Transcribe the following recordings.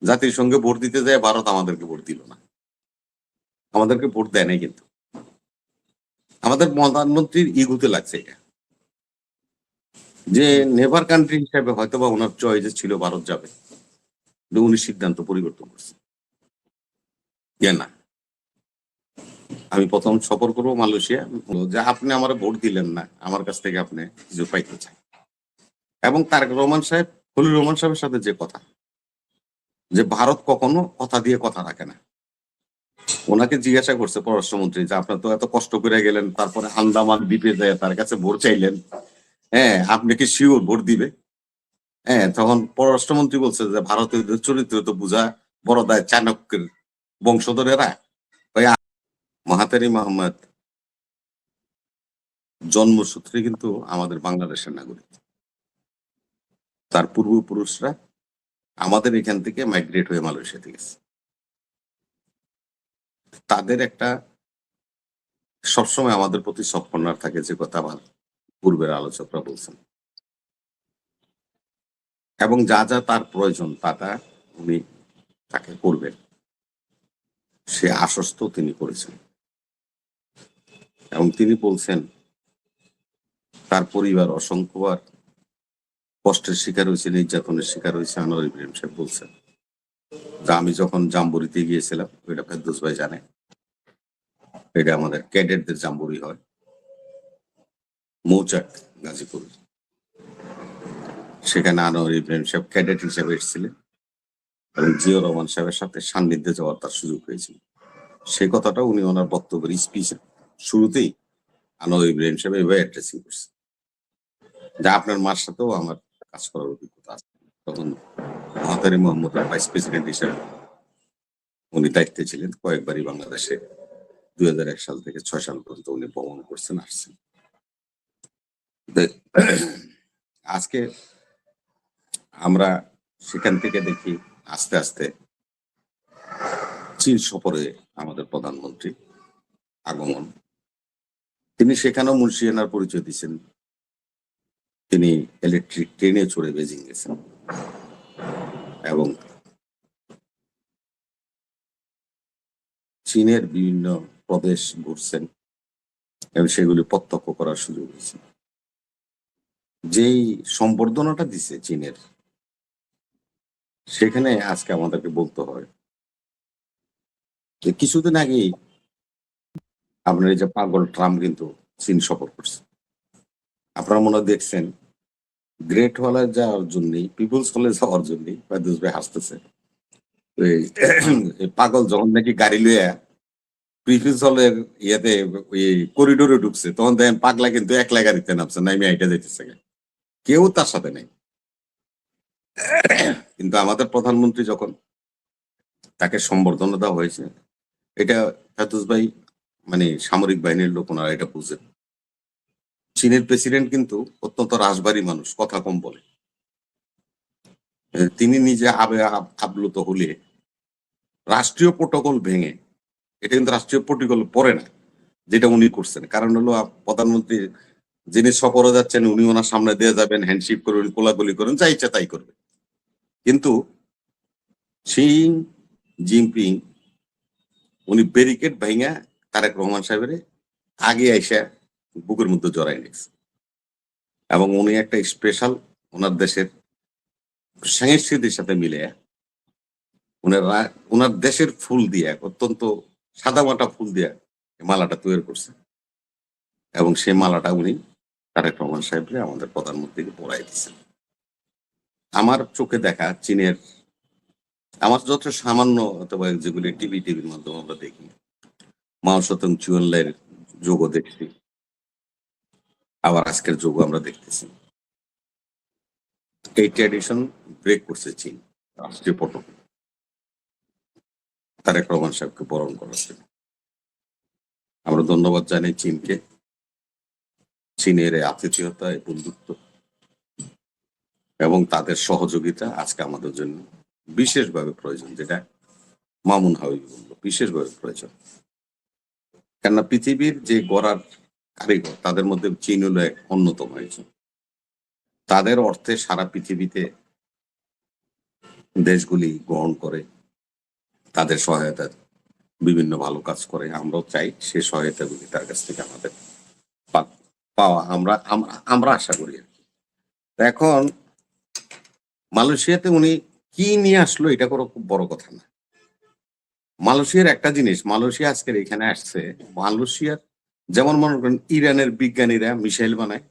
জাতিসংঘে ভোট দিতে যায় ভারত আমাদেরকে ভোট দিল না, আমাদেরকে ভোট দেয় নাই। কিন্তু আমাদের প্রধানমন্ত্রীর ইগুতে লাগছে এটা, যে নেভার কান্ট্রি হিসাবে হয়তো বা ওনার চয়েস ছিল ভারত যাবে, উনি সিদ্ধান্ত পরিবর্তন করছে যে না, আমি প্রথম সফর করবো মালয়েশিয়া, যে আপনি আমার ভোট দিলেন না, আমার কাছ থেকে আপনি কিছু পাইতে চান। এবং তারেক রহমান সাহেব, খলিল রহমান সাহেবের সাথে যে কথা, যে ভারত কখনো কথা দিয়ে কথা রাখে না। ওনাকে জিজ্ঞাসা করছে পররাষ্ট্রমন্ত্রী যে আপনার তো এত কষ্ট করে গেলেন, তারপরে আন্দামান দ্বীপে যায় তার কাছে ভোট চাইলেন, হ্যাঁ আপনি কি শিওর ভোট দিবে? হ্যাঁ, তখন পররাষ্ট্রমন্ত্রী বলছে যে ভারতীয়দের চরিত্র তো বুঝা বড়দায় চাণক্যের বংশধরেরা। ওই মাহাতেরি মোহাম্মদ জন্মসূত্রে কিন্তু আমাদের বাংলাদেশের নাগরিক, তার পূর্বপুরুষরা আমাদের এখান থেকে মাইগ্রেট হয়ে মালয়েশিয়াতে গেছে। তাদের একটা সবসময় আমাদের প্রতি সৎকর্নার থাকে, যে কথা আমার পূর্বের আলোচকরা বলছেন, এবং যা যা তার প্রয়োজন তা উনি তাকে করবেন, সে আশ্বস্ত তিনি করেছেন। এবং তিনি বলছেন তার পরিবার অসংখ্যবার কষ্টের শিকার হয়েছে, নির্যাতনের শিকার হয়েছে। আনোয়ার ইব্রাহিম সাহেব বলছেন যে আমি যখন জাম্বুরিতে গিয়েছিলাম, এটা ফেরদৌস ভাই জানে, এটা আমাদের ক্যাডেটদের জাম্বুরি হয় মৌচাক গাজীপুর, সেখানে আনোয়ার ইব্রাহিম সাহেব ক্যাডেট হিসেবে এসেছিলেন এবং জিয়াউর রহমান সাহেবের সাথে সান্নিধ্যে যাওয়ার তার সুযোগ হয়েছিল। সেই কথাটা উনি ওনার বক্তব্যের স্পিচের শুরুতেই আনোয়ার ইব্রাহিম সাহেব এভাবে অ্যাড্রেসিং করছে, যে আপনার মার সাথেও আমার কাজ করার অভিজ্ঞতা আছে। তখন মহাতারি মোহাম্মদ ভাইস প্রেসিডেন্ট হিসেবে উনি দায়িত্বে ছিলেন, কয়েকবারই বাংলাদেশে 2001 সাল থেকে 6 সাল পর্যন্ত উনি ভ্রমণ করছেন, আসছেন। আজকে আমরা সেখান থেকে দেখি আস্তে আস্তে চীন সফরে আমাদের প্রধানমন্ত্রী আগমন। তিনি সেখানেও মুন্সিয়ানার পরিচয় দিচ্ছেন, তিনি ইলেকট্রিক ট্রেনে চড়ে বেজিং গেছেন এবং চীনের বিভিন্ন প্রদেশ ঘুরছেন এবং সেগুলি প্রত্যক্ষ করার সুযোগ হয়েছে। যেই সম্বর্ধনাটা দিছে চীনের, সেখানে আজকে আমাদেরকে বলতে হয় যে কিছুদিন আগেই আপনার এই যে পাগল ট্রাম্প কিন্তু চীন সফর করছে। আপনারা মনে হয় দেখছেন, গ্রেট হলে যাওয়ার জন্যই, পিপুলস হলে যাওয়ার জন্যই ফেরদৌস ভাই হাসতেছে, এই পাগল যখন নাকি গাড়ি লইয়া পিপুলস হলের ইয়েতে ওই করিডোরে ঢুকছে, তখন দেখেন পাগলা কিন্তু একলা গাড়িতে নামছে, নাইমে আইটা যাইতেছে, কেউ তার সাথে নেই। কিন্তু আমাদের প্রধানমন্ত্রী যখন তাকে সম্বর্ধনা দেওয়া হয়েছে, এটা ফেরদৌস ভাই মানে সামরিক বাহিনীর লোক, ওনারা এটা বুঝেন। চীনের প্রেসিডেন্ট কিন্তু অত্যন্ত রাশবাড়ী মানুষ, কথা কম বলে। তিনি নিজে আপ্লুত হলে রাষ্ট্রীয় প্রোটোকল ভেঙে, এটা কিন্তু রাষ্ট্রীয় প্রোটোকল পড়ে না যেটা উনি করছেন। কারণ হলো প্রধানমন্ত্রী যিনি সফরে যাচ্ছেন, উনি ওনার সামনে দিয়ে যাবেন, হ্যান্ডশেক করবেন, কোলাকুলি করেন, যা ইচ্ছা তাই করবে। কিন্তু শি জিনপিং উনি ব্যারিকেড ভাঙা তারেক রহমান সাহেবের আগে আইসা বুকের মধ্যে জড়াই নিয়েছে, এবং উনি একটা স্পেশাল ওনার দেশের সংস্কৃতির সাথে মিলে ওনার দেশের ফুল দিয়ে, অত্যন্ত সাদামাটা ফুল দিয়ে মালাটা তৈরি করছে, এবং সেই মালাটা উনি তারেক রহমান সাহেবকে আমাদের প্রধানমন্ত্রীকে পড়াই দিচ্ছেন। আমার চোখে দেখা চীনের, আমার যত সামান্য অথবা যেগুলি টিভির মাধ্যমে আমরা দেখি, মাও সতং চুয়াল্লার যোগও দেখছি, আবার আজকের যোগ আমরা দেখতেছি। এই ট্র্যাডিশন ব্রেক করছে চীন রাষ্ট্রীয় প্রটোকল তারেক রহমান সাহেবকে বরণ করার জন্য। আমরা ধন্যবাদ জানাই চীনকে, চীনের আতিথেয়তা, বন্ধুত্ব এবং তাদের সহযোগিতা আজকে আমাদের জন্য বিশেষভাবে প্রয়োজন, যেটা মামুন হাবিব বলল, বিশেষভাবে প্রয়োজন। কেননা পৃথিবীর যে গড়ার কারিগর, তাদের মধ্যে চীন হলো এক অন্যতম একজন। তাদের অর্থে সারা পৃথিবীতে দেশগুলি গ্রহণ করে, তাদের সহায়তা বিভিন্ন ভালো কাজ করে। আমরাও চাই সে সহায়তাগুলি তার কাছ থেকে আমাদের পাওয়া আমরা আমরা আমরা আশা করি আর কি। এখন মালয়েশিয়াতে উনি কি নিয়ে আসলো এটা কোনো খুব বড় কথা না। মালয়েশিয়ার একটা জিনিস, মালয়েশিয়া আজকের এখানে আসছে, মালয়েশিয়ার যেমন মনে করেন ইরানের বিজ্ঞানীরা মিসাইল বানায়,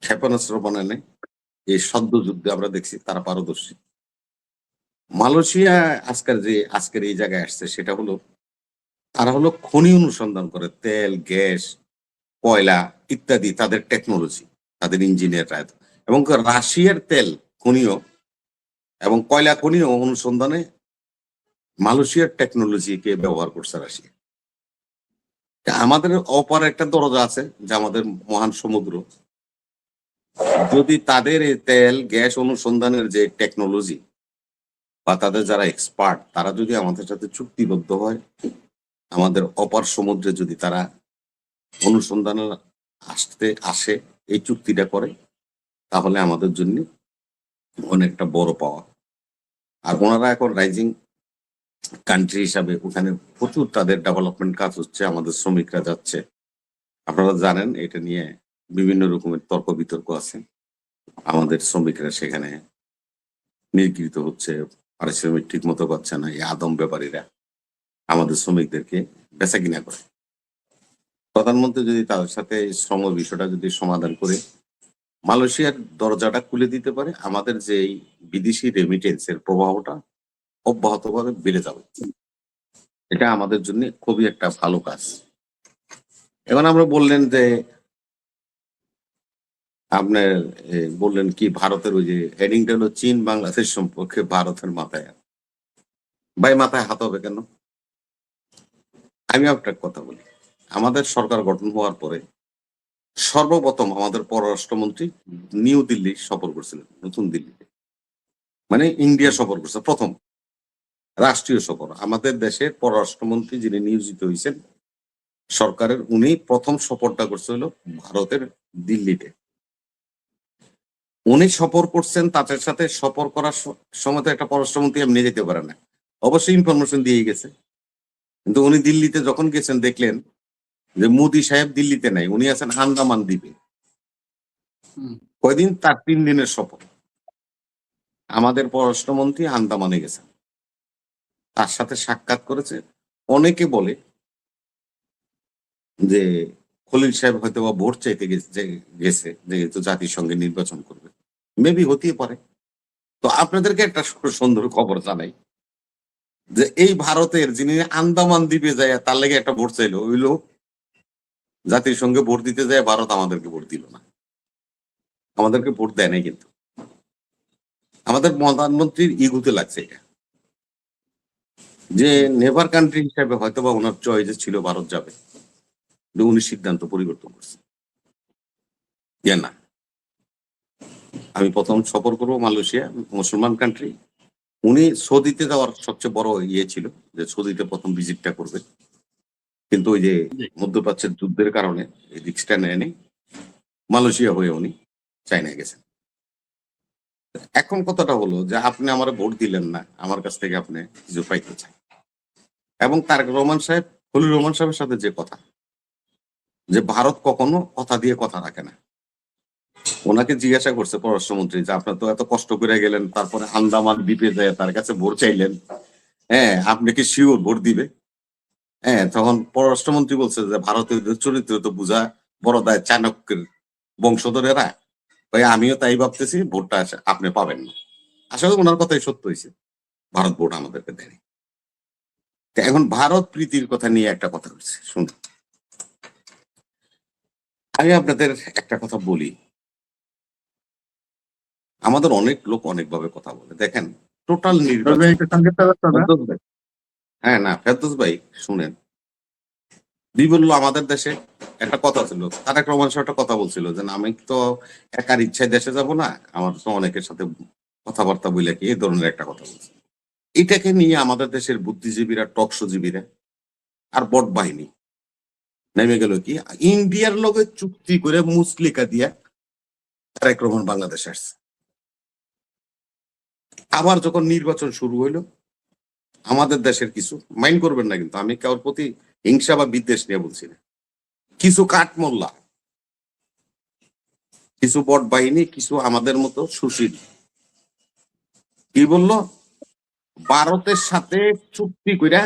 ক্ষেপণাস্ত্র বানায়, এই সদ্য যুদ্ধে আমরা দেখছি তারা পারদর্শী। মালয়েশিয়া আজকের এই জায়গায় আসছে সেটা হলো তারা হলো খনি অনুসন্ধান করে, তেল, গ্যাস, কয়লা ইত্যাদি তাদের টেকনোলজি, তাদের ইঞ্জিনিয়াররা। এবং রাশিয়ার তেল খনিও এবং কয়লা খনিও অনুসন্ধানে মালয়েশিয়ার টেকনোলজিকে ব্যবহার করছে রাশিয়া। আমাদের অপার একটা দরজা আছে যে আমাদের মহান সমুদ্র, যদি তাদের এই তেল গ্যাস অনুসন্ধানের যে টেকনোলজি বা তাদের যারা এক্সপার্ট তারা যদি আমাদের সাথে চুক্তিবদ্ধ হয়, আমাদের অপার সমুদ্রে যদি তারা অনুসন্ধানে আসে, এই চুক্তিটা করে, তাহলে আমাদের জন্য অনেকটা বড় পাওয়া। আর ওনারা এখন রাইজিং কান্ট্রি হিসাবে ওখানে প্রচুর তাদের ডেভেলপমেন্ট কাজ হচ্ছে, আমাদের শ্রমিকরা যাচ্ছে। আপনারা জানেন এটা নিয়ে বিভিন্ন রকমের তর্ক বিতর্ক আছে। আমাদের শ্রমিকরা সেখানে নিগৃহীত হচ্ছে, পারিশ্রমিক ঠিক মতো পাচ্ছে না। এই আদম ব্যাপারীরা আমাদের শ্রমিকদেরকে বেচা কিনা করে। প্রধানমন্ত্রী যদি তাদের সাথে শ্রম বিষয়টা যদি সমাধান করে মালয়েশিয়ার দরজাটা খুলে দিতে পারে, আমাদের যে এই বিদেশি রেমিটেন্সের প্রবাহটা অব্যাহতভাবে বেড়ে যাবে। এটা আমাদের জন্য খুবই একটা ভালো কাজ। এখন আমরা বললেন যে আপনার বললেন কি ভারতের ওই যে হেডিংটা হলো চীন বাংলাদেশ সম্পর্কে ভারতের মাথায়, ভাই মাথায় হাত হবে কেন? আমি একটা কথা বলি, আমাদের সরকার গঠন হওয়ার পরে সর্বপ্রথম আমাদের পররাষ্ট্রমন্ত্রী নিউ দিল্লি সফর করছিলেন, নতুন দিল্লিতে, মানে ইন্ডিয়া সফর করছে প্রথম রাষ্ট্রীয় সফর। আমাদের দেশের পররাষ্ট্রমন্ত্রী যিনি নিয়োজিত হয়েছেন সরকারের, উনি প্রথম সফরটা করছে হলো ভারতের দিল্লিতে। উনি সফর করছেন, তাদের সাথে সফর করার সময় তো একটা পররাষ্ট্রমন্ত্রী এমনি যেতে পারে না, অবশ্যই ইনফরমেশন দিয়ে গেছে। কিন্তু উনি দিল্লিতে যখন গেছেন দেখলেন যে মোদি সাহেব দিল্লিতে নাই, উনি আছেন আন্দামান দ্বীপে। কয়দিন? তার 3 দিনের সফর। আমাদের পররাষ্ট্রমন্ত্রী আন্দামানে গেছেন, তার সাথে সাক্ষাৎ করেছে। অনেকে বলে যে খলিল সাহেব হয়তো বা ভোট চাইতে গেছে যেহেতু জাতিসংঘে নির্বাচন করবে, মেবি হতেই পারে। তো আপনাদেরকে একটা সুন্দর খবর জানাই যে এই ভারতের যিনি আন্দামান দ্বীপে যায় তার লেগে একটা ভোট চাইলো, ওই লোক জাতিসংঘে ভোট দিতে যায়, ভারত আমাদেরকে ভোট দিল না, আমাদেরকে ভোট দেয় নাই। কিন্তু আমাদের প্রধানমন্ত্রীর ইগুতে লাগছে এটা, যে নেভার কান্ট্রি হিসাবে হয়তো বা ওনার চয়েস ছিল ভারত যাবে, উনি সিদ্ধান্ত পরিবর্তন করছে। না, আমি প্রথম সফর করবো মালয়েশিয়া, মুসলমান কান্ট্রি। উনি সৌদিতে যাওয়ার সবচেয়ে বড় ইয়ে ছিল যে সৌদিতে প্রথম ভিজিটটা করবে, কিন্তু ওই যে মধ্যপ্রাচ্যের যুদ্ধের কারণে এই রিক্সটা নেয়নি, মালয়েশিয়া হয়ে উনি চায়না গেছেন। এখন কথাটা হলো যে আপনি আমার ভোট দিলেন না, আমার কাছ থেকে আপনি কিছু পাইতে চান। এবং তারেক রহমান সাহেব, খলিল রহমান সাহেবের সাথে যে কথা, যে ভারত কখনো কথা দিয়ে কথা রাখে না। ওনাকে জিজ্ঞাসা করছে পররাষ্ট্রমন্ত্রী যে আপনার তো এত কষ্ট করে গেলেন, তারপরে আন্দামান দ্বীপে যায় তার কাছে ভোট চাইলেন, হ্যাঁ আপনি কি শিওর ভোট দিবে? হ্যাঁ, তখন পররাষ্ট্রমন্ত্রী বলছে যে ভারতীয়দের চরিত্র তো বুঝা বড় দায়, চাণক্যের বংশধরেরা। ভাই আমিও তাই ভাবতেছি, ভোটটা আপনি পাবেন না। আসলে ওনার কথাই সত্য হয়েছে, ভারত ভোট আমাদেরকে দেয়নি। এখন ভারত প্রীতির কথা নিয়ে একটা কথা হচ্ছে, শুনুন। আমি আপনাদের একটা কথা বলি, আমাদের অনেক লোক অনেকভাবে কথা বলে। দেখেন টোটাল নির্বাচন, হ্যাঁ না ফেরদৌস ভাই শুনেন, বললো আমাদের দেশে একটা কথা ছিল, তারেক রহমান সাহেব একটা কথা বলছিল যে আমি তো একার ইচ্ছায় দেশে যাব না, আমার তো অনেকের সাথে কথাবার্তা বলে কি, এই ধরনের একটা কথা বলছে। এটাকে নিয়ে আমাদের দেশের বুদ্ধিজীবীরা, টকশোজীবীরা আর বট বাহিনী নেমে গেল কি, ইন্ডিয়ার লগে চুক্তি করে মুসলিকা দিয়া তারেক রহমান বাংলাদেশে আসছে। আবার যখন নির্বাচন শুরু হইলো, আমাদের দেশের কিছু মাইন্ড করবেন না, কিন্তু আমি কারোর প্রতি হিংসা বা বিদ্বেষ নিয়ে বলছি না, কিছু কাঠমোল্লা, কিছু বট বাহিনী, কিছু আমাদের মতো সুশীল কি বললো, ভারতের সাথে চুক্তি কইরা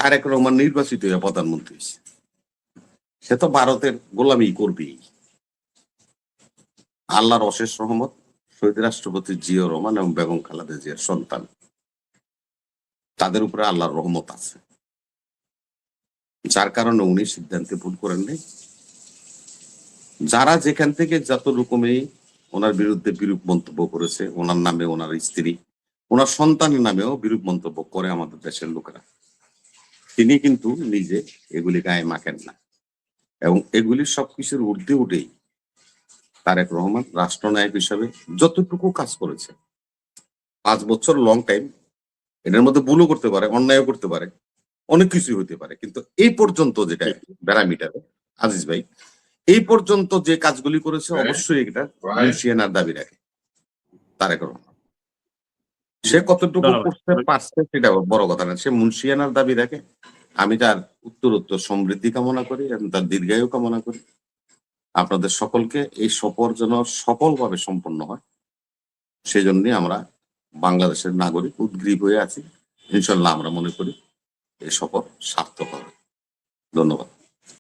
তারেক রহমান নির্বাচিত হয়ে প্রধানমন্ত্রী হয়েছে। সে তো ভারতের গোলামি করবেই। আল্লাহর অশেষ রহমত, শহীদ রাষ্ট্রপতি জিয়াউর রহমান এবং বেগম খালেদা জিয়ার সন্তান, তাদের উপরে আল্লাহর রহমত আছে, যার কারণে উনি সিদ্ধান্তে ভুল করেন নাই। যারা যেখান থেকে যত রকমেই ওনার বিরুদ্ধে বিরূপ মন্তব্য করেছে, ওনার নামে, ওনার স্ত্রী, ওনার সন্তানের নামেও বিরূপ মন্তব্য করে আমাদের দেশের লোকেরা, তিনি কিন্তু নিজে এগুলি গায়ে মাখেন না, এবং এগুলি সবকিছুর ঊর্ধ্বে উঠেই তারেক রহমান রাষ্ট্রনায়ক হিসাবে যতটুকু কাজ করেছে, 5 বছর লং টাইম, এটার মধ্যে ভুলও করতে পারে, অন্যায়ও করতে পারে, অনেক কিছুই হতে পারে, কিন্তু এই পর্যন্ত যেটা প্যারামিটারে আজিজ ভাই, এই পর্যন্ত যে কাজগুলি করেছে অবশ্যই এটা মুন্সিয়ানার দাবি রাখে তারেক রহমান। সে কতটুকু করতে পারছে সেটা বড় কথা না, সে মুন্সিয়ানার দাবি রাখে। আমি তার উত্তরোত্তর সমৃদ্ধি কামনা করি এবং তার দীর্ঘায়ু কামনা করি। আপনাদের সকলকে এই সফর যেন সফলভাবে সম্পন্ন হয়, সেই জন্যই আমরা বাংলাদেশের নাগরিক উদ্গ্রীব হয়ে আছি। ইনশাল্লাহ আমরা মনে করি এই সফর সার্থক হবে। ধন্যবাদ।